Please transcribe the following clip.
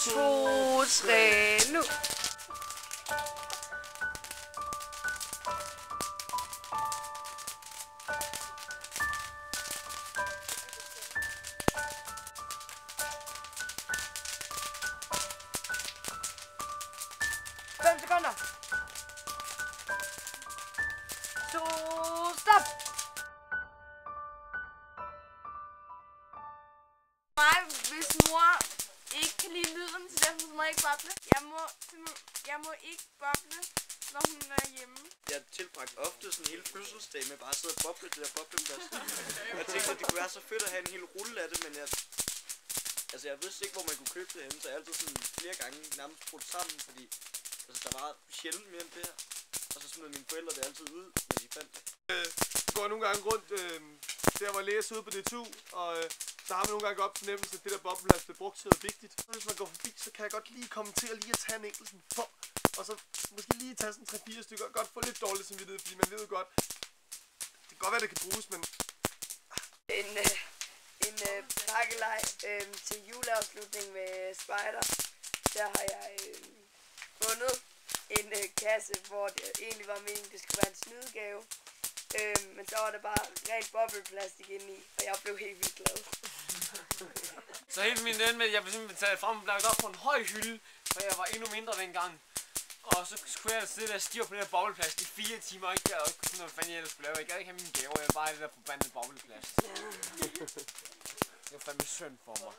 2, 3, nu. Sekunder. 2, stop. Hvis mor ikke kan lide lyden, så derfor må jeg ikke boble. Jeg må ikke boble, når hun er hjemme. Jeg tilbragte ofte sådan en hel fødselsdag med bare at sidde og boble det der bobleplads. Jeg tænkte, at det kunne være så fedt at have en hel rulle af det, men jeg vidste ikke, hvor man kunne købe det henne, så jeg altid sådan flere gange nærmest brugt sammen, fordi der var sjældent mere end det her. Og så smed mine forældre det altid ud, når de fandt det. Jeg går nogle gange rundt der, hvor jeg læser ude på DTU, og så har man nogle gange op fornemmelse, at det der bobleplads bliver brugt til noget vigtigt. Hvis man går forbi, så kan jeg godt lige komme til at lige at tage en enkelt sådan for, og så måske lige tage sådan 3-4 stykker, og godt få lidt dårligt samvittighed, fordi man ved jo godt, det kan godt være, det kan bruges, men... En pakkelej til juleafslutning med Spider. Der har jeg fundet en kasse, hvor det egentlig var meningen, det skulle være en snydegave. Men så var der bare rent bobleplastik inde i, og jeg blev helt vildt glad. Så helt min ende med, at jeg blev simpelthen taget frem og lagt op på en høj hylde, for jeg var endnu mindre dengang. Og så skulle jeg sidde der og stirre på den der bobleplast i 4 timer, og ikke kunne finde noget, hvad jeg ellers skulle lave. Jeg gad ikke have mine gaver, jeg var bare det der forbandede bobleplast. Det var fandme synd for mig.